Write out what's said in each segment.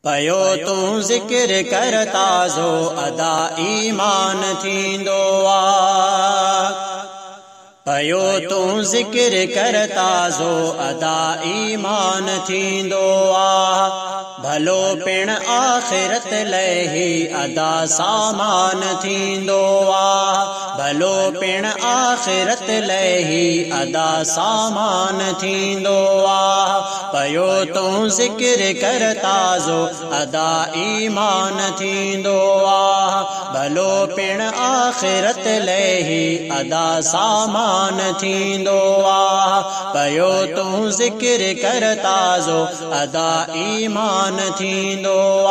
पयो तूं ज़िक्र करता ज़ो अदा ईमान थींदो आ। पयो तूं ज़िक्र करता ज़ो अदा ईमान थींदो आ। भलो पिण आख़िरत लही अदा सामान थींदो आ। भलो पिण आख़िरत लही अदा सामान थींदो आ। पयो तूं ज़िक्र करता ज़ो अदा ईमान थींदो आ। भलो पिण आख़िरत लही अदा सामान थींदो आ। पयो तूं ज़िक्र करता ज़ो अदा ईमान थींदो आ।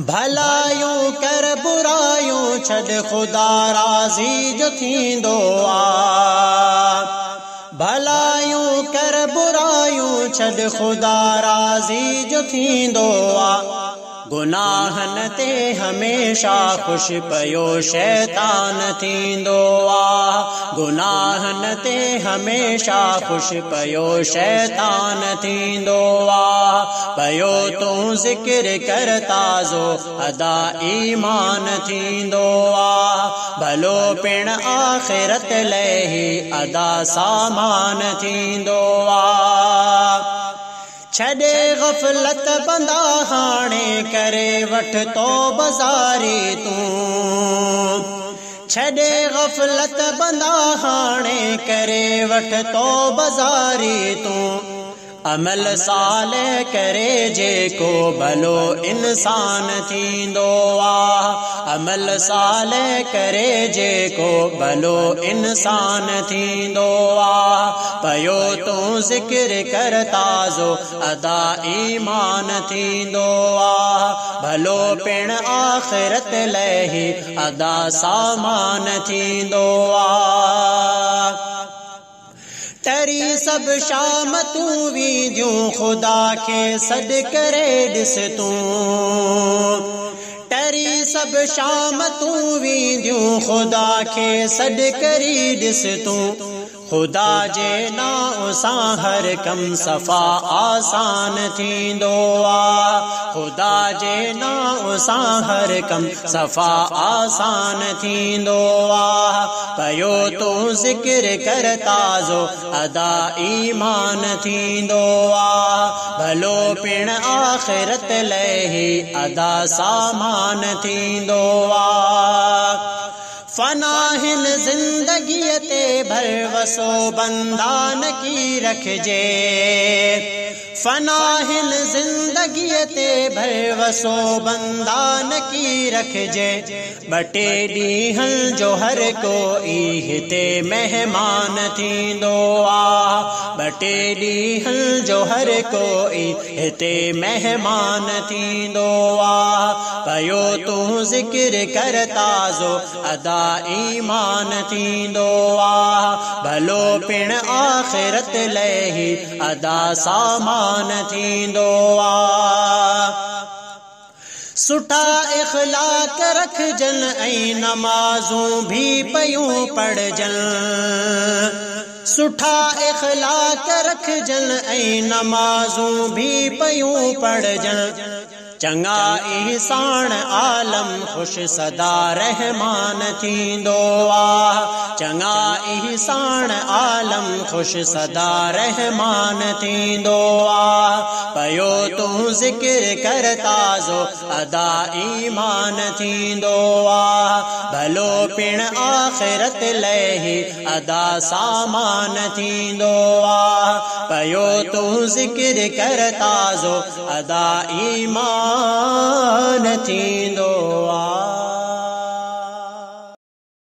भलायूं कर बुरायूं छॾ खुदा राज़ी जो थींदो आ। भलायूं कर बुरायूं छॾ खुदा राज़ी जो थींदो आ। गुनाहन ते हमेशा खुश पयो शैतान थींदो आ। गुनाहन ते हमेशा खुश पयो शैतान थींदो आ। पयो तूं ज़िक्र करता ज़ो अदा ईमान थींदो आ। भलो पिण आख़िरत लही अदा सामान थींदो आ। छॾे ग़फ़लत बंदा हाणे करे वठ तो बज़ारी तूं। छॾे ग़फ़लत बंदा हाणे करे वठ तो बज़ारी तूं। अमल साले करे जेको भलो इंसान थींदो आ। अमल साले करे जेको भलो इंसान थींदो आ। पयो तूं ज़िक्र करता ज़ो अदा ईमान थींदो आ। भलो पिण आख़िरत लही अदा सामान थींदो आ। तरी सब शाम तूं वीदियूं खुदा खे सॾ करे ॾिस तूं। तरी सब शाम तूं वीदियूं खुदा खे सॾ करी ॾिस तूं। खुदा जे नाम सां हर कम सफ़ा आसान थींदो आ। खुदा जे नाम सां हर कम सफ़ा आसान थींदो आ। पयो तूं ज़िक्र करता ज़ो अदा ईमान थींदो आ। भलो पिण आख़िरत लही अदा सामान थींदो आ। फनाहिन ज़िंदगीअ ते भरवसो बंदा न की रखजे। फनाहिन ज़िंदगीअ ते भरवसो बंदा न की रखजे। बटे ॾींहं जो हर कोई हिते मेहमान थींदो आ। बटे ॾींहं जो हर कोई हिते मेहमान थींदो आ। पयो तूं ज़िक्र करता ज़ो अदा ईमान थींदो आ। भलो पिण आख़िरत लही अदा सामान थींदो आ। सुठा इख़लाक़ रखजन ऐं नमाज़ूं भी पयूं पढ़जन। सुठा इख़लाक़ रखजन ऐं नमाज़ूं भी पयूं पढ़जन। चंगा इंसान आलम खुश सदा रहमान थींदो आ। चंगा इंसान आलम खुश सदा रहमान थींदो आ। पयो तूं ज़िक्र करता ज़ो अदा ईमान थींदो आ। भलो पिण आख़िरत लही अदा सामान थींदो आ। पयो तूं ज़िक्र करता ज़ो अदा ईमान थींदो आ।